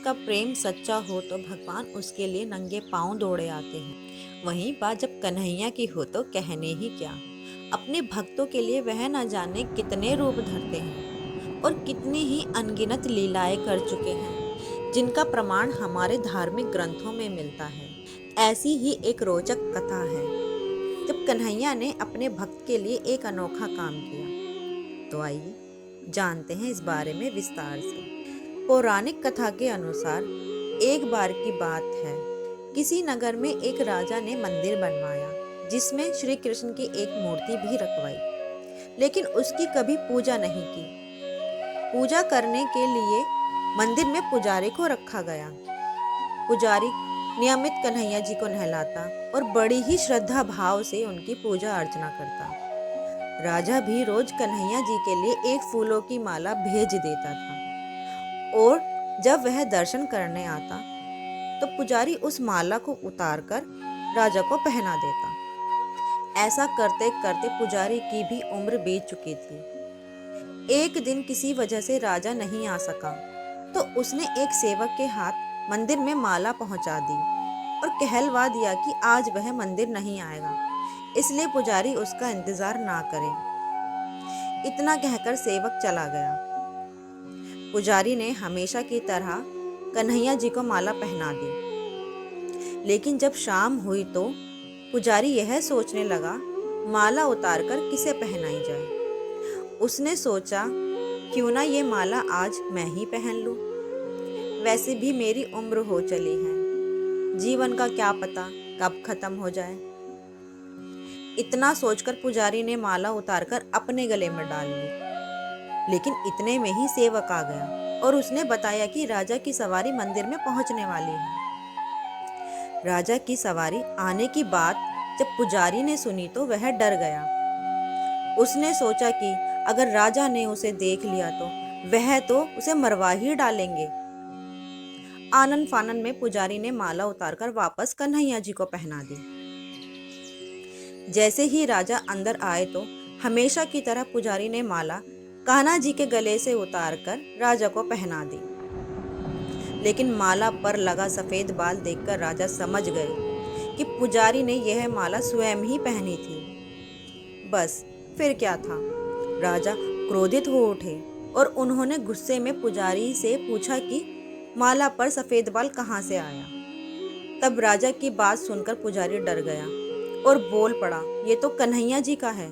का प्रेम सच्चा हो तो भगवान उसके लिए नंगे पांव दौड़े आते हैं। वहीं बात जब कन्हैया की हो तो कहने ही क्या। अपने भक्तों के लिए वह न जाने कितने रूप धरते हैं और कितनी ही अनगिनत लीलाएं कर चुके हैं, जिनका प्रमाण हमारे धार्मिक ग्रंथों में मिलता है। ऐसी ही एक रोचक कथा है जब कन्हैया ने अपने भक्त के लिए एक अनोखा काम किया। तो आइए जानते हैं इस बारे में विस्तार से। पौराणिक कथा के अनुसार एक बार की बात है, किसी नगर में एक राजा ने मंदिर बनवाया जिसमें श्री कृष्ण की एक मूर्ति भी रखवाई, लेकिन उसकी कभी पूजा नहीं की। पूजा करने के लिए मंदिर में पुजारी को रखा गया। पुजारी नियमित कन्हैया जी को नहलाता और बड़ी ही श्रद्धा भाव से उनकी पूजा अर्चना करता। राजा भी रोज कन्हैया जी के लिए एक फूलों की माला भेज देता था और जब वह दर्शन करने आता तो पुजारी उस माला को उतारकर राजा को पहना देता। ऐसा करते करते पुजारी की भी उम्र बीत चुकी थी। एक दिन किसी वजह से राजा नहीं आ सका तो उसने एक सेवक के हाथ मंदिर में माला पहुंचा दी और कहलवा दिया कि आज वह मंदिर नहीं आएगा, इसलिए पुजारी उसका इंतजार ना करे। इतना कहकर सेवक चला गया। पुजारी ने हमेशा की तरह कन्हैया जी को माला पहना दी, लेकिन जब शाम हुई तो पुजारी यह सोचने लगा माला उतारकर किसे पहनाई जाए। उसने सोचा क्यों ना ये माला आज मैं ही पहन लूं। वैसे भी मेरी उम्र हो चली है, जीवन का क्या पता कब खत्म हो जाए। इतना सोचकर पुजारी ने माला उतारकर अपने गले में डाल ली, लेकिन इतने में ही सेवक आ गया और उसने बताया कि राजा की सवारी मंदिर में पहुंचने वाली है। राजा की सवारी आने की बात जब पुजारी ने सुनी तो वह डर गया। उसने सोचा कि अगर राजा ने उसे देख लिया तो वह तो उसे मरवा ही डालेंगे। आनन फानन में पुजारी ने माला उतारकर वापस कन्हैया जी को पहना दी। जैसे ही राजा अंदर आए तो हमेशा की तरह पुजारी ने माला कान्हा जी के गले से उतारकर राजा को पहना दी, लेकिन माला पर लगा सफेद बाल देखकर राजा समझ गए कि पुजारी ने यह माला स्वयं ही पहनी थी। बस फिर क्या था, राजा क्रोधित हो उठे और उन्होंने गुस्से में पुजारी से पूछा कि माला पर सफेद बाल कहाँ से आया। तब राजा की बात सुनकर पुजारी डर गया और बोल पड़ा, ये तो कन्हैया जी का है।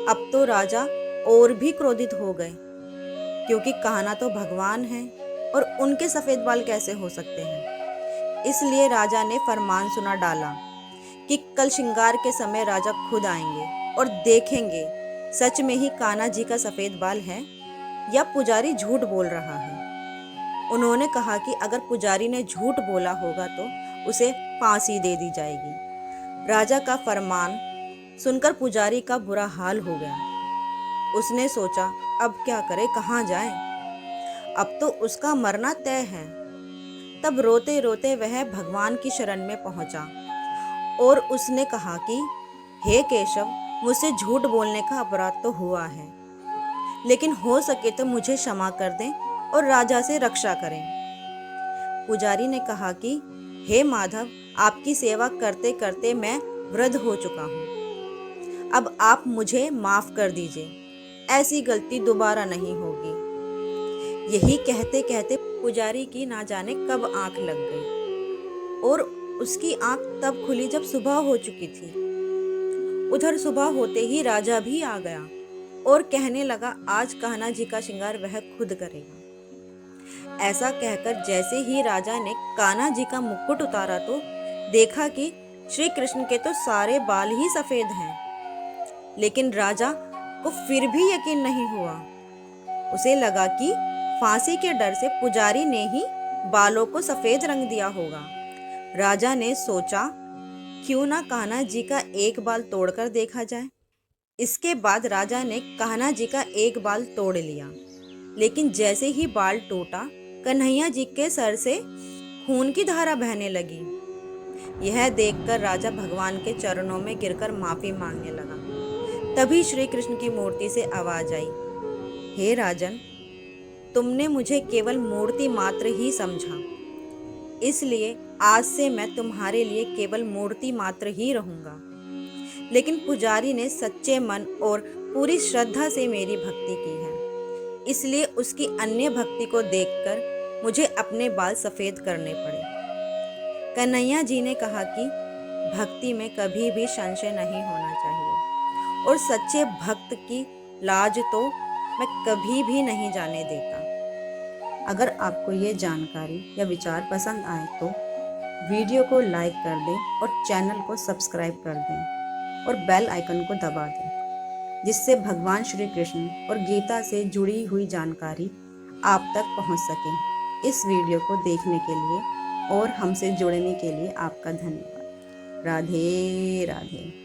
अब तो राजा और भी क्रोधित हो गए, क्योंकि कान्हा तो भगवान है और उनके सफेद बाल कैसे हो सकते हैं। इसलिए राजा ने फरमान सुना डाला कि कल श्रृंगार के समय राजा खुद आएंगे और देखेंगे सच में ही कान्हा जी का सफेद बाल है या पुजारी झूठ बोल रहा है। उन्होंने कहा कि अगर पुजारी ने झूठ बोला होगा तो उसे फांसी दे दी जाएगी। राजा का फरमान सुनकर पुजारी का बुरा हाल हो गया। उसने सोचा अब क्या करे, कहाँ जाए, अब तो उसका मरना तय है। तब रोते रोते वह भगवान की शरण में पहुंचा और उसने कहा कि हे केशव, मुझसे झूठ बोलने का अपराध तो हुआ है, लेकिन हो सके तो मुझे क्षमा कर दें और राजा से रक्षा करें। पुजारी ने कहा कि हे माधव, आपकी सेवा करते करते मैं वृद्ध हो चुका हूँ, अब आप मुझे माफ कर दीजिए, ऐसी गलती दोबारा नहीं होगी। यही कहते कहते पुजारी की ना जाने कब आंख लग गई और उसकी आंख तब खुली जब सुबह हो चुकी थी। उधर सुबह होते ही राजा भी आ गया और कहने लगा आज कान्हा जी का श्रृंगार वह खुद करेगा। ऐसा कहकर जैसे ही राजा ने कान्हा जी का मुकुट उतारा तो देखा कि श्री कृष्ण के तो सारे बाल ही सफेद हैं, लेकिन राजा को फिर भी यकीन नहीं हुआ। उसे लगा कि फांसी के डर से पुजारी ने ही बालों को सफेद रंग दिया होगा। राजा ने सोचा क्यों ना कान्हा जी का एक बाल तोड़कर देखा जाए। इसके बाद राजा ने कान्हा जी का एक बाल तोड़ लिया, लेकिन जैसे ही बाल टूटा कन्हैया जी के सर से खून की धारा बहने लगी। यह देखकर राजा भगवान के चरणों में गिरकर माफी मांगने लगा। तभी श्री कृष्ण की मूर्ति से आवाज आई, हे राजन, तुमने मुझे केवल मूर्ति मात्र ही समझा, इसलिए आज से मैं तुम्हारे लिए केवल मूर्ति मात्र ही रहूंगा। लेकिन पुजारी ने सच्चे मन और पूरी श्रद्धा से मेरी भक्ति की है, इसलिए उसकी अन्य भक्ति को देखकर मुझे अपने बाल सफेद करने पड़े। कन्हैया जी ने कहा कि भक्ति में कभी भी संशय नहीं होना चाहिए और सच्चे भक्त की लाज तो मैं कभी भी नहीं जाने देता। अगर आपको ये जानकारी या विचार पसंद आए तो वीडियो को लाइक कर दें और चैनल को सब्सक्राइब कर दें और बेल आइकन को दबा दें, जिससे भगवान श्री कृष्ण और गीता से जुड़ी हुई जानकारी आप तक पहुंच सके। इस वीडियो को देखने के लिए और हमसे जुड़ने के लिए आपका धन्यवाद। राधे राधे।